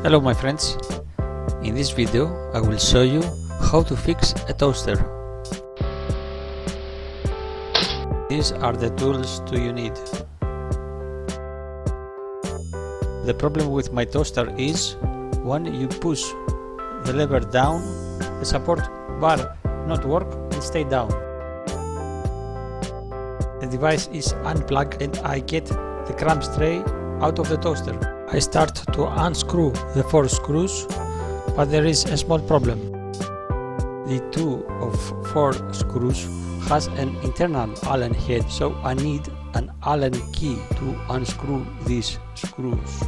Hello my friends, in this video I will show you how to fix a toaster. These are the tools you need. The problem with my toaster is when you push the lever down, the support bar not work and stay down. The device is unplugged and I get the clamp tray out of the toaster. I start to unscrew the 4 screws, but there is a small problem. The 2 of 4 screws has an internal Allen head, so I need an Allen key to unscrew these screws.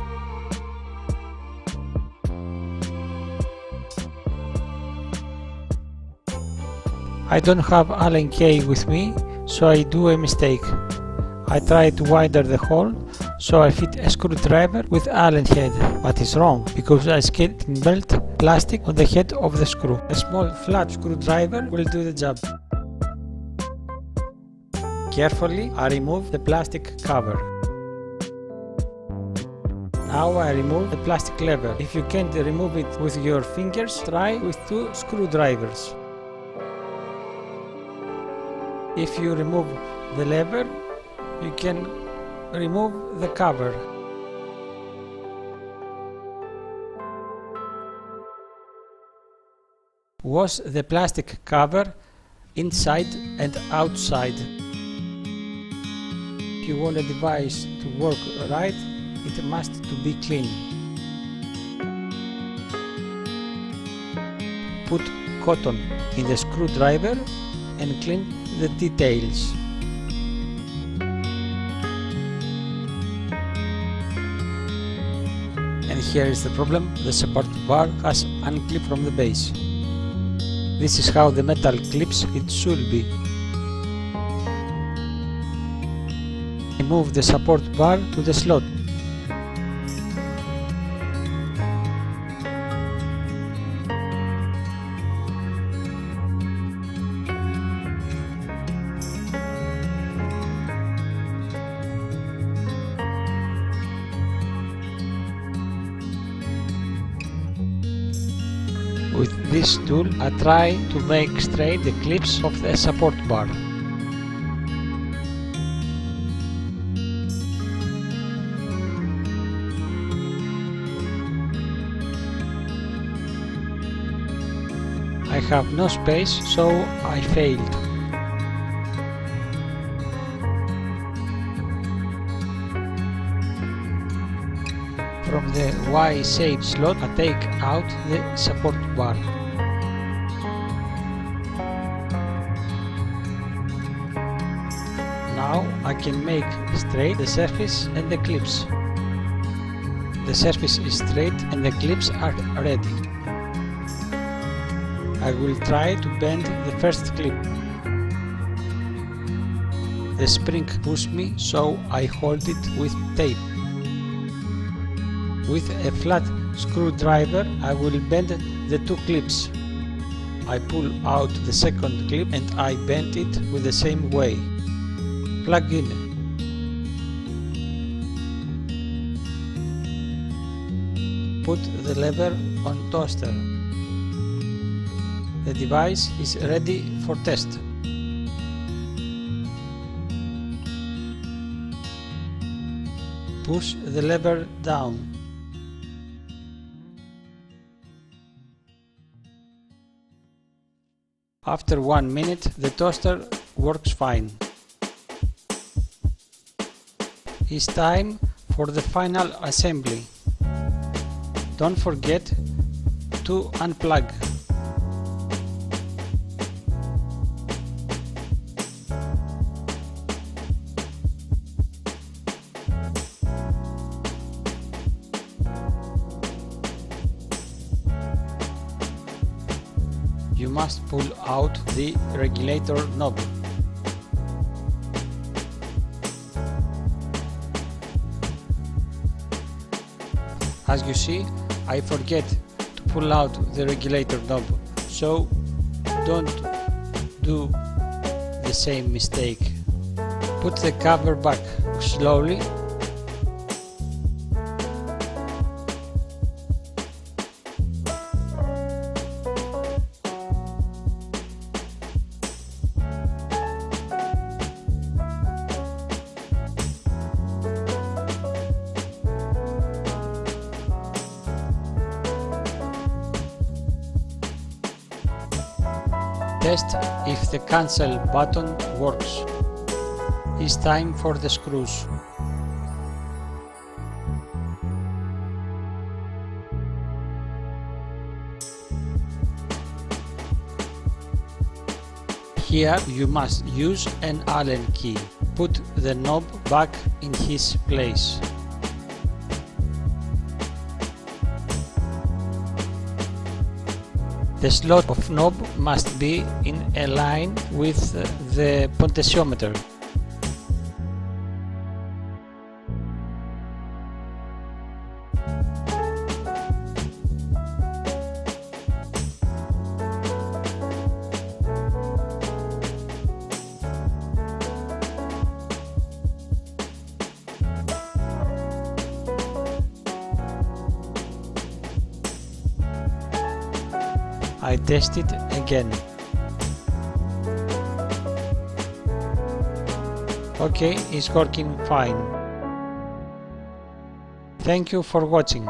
I don't have Allen key with me, so I do a mistake. I try to widen the hole, so I fit a screwdriver with Allen head, but it's wrong because I skating belt plastic on the head of the screw. A small flat screwdriver will do the job. Carefully I remove the plastic cover. Now I remove the plastic lever. If you can't remove it with your fingers, try with 2 screwdrivers. If you remove the lever, you can remove the cover. Wash the plastic cover inside and outside. If you want a device to work right, it must to be clean. Put cotton in the screwdriver and clean the details. And here is the problem, the support bar has unclipped from the base. This is how the metal clips it should be. Remove the support bar to the slot. With this tool I try to make straight the clips of the support bar. I have no space, so I failed. From the Y-shaped slot I take out the support bar. Now I can make straight the surface and the clips. The surface is straight and the clips are ready. I will try to bend the first clip. The spring pushed me, so I hold it with tape. With a flat screwdriver I will bend the 2 clips. I pull out the second clip and I bend it with the same way. Plug in. Put the lever on toaster. The device is ready for test. Push the lever down. After 1 minute the toaster works fine. It's time for the final assembly. Don't forget to unplug. You must pull out the regulator knob. As you see, I forget to pull out the regulator knob, so don't do the same mistake. Put the cover back slowly test if the cancel button works. It's time for the screws. Here you must use an Allen key. Put the knob back in his place. The slot of knob must be in a line with the potentiometer. I test it again. Okay, it's working fine. Thank you for watching.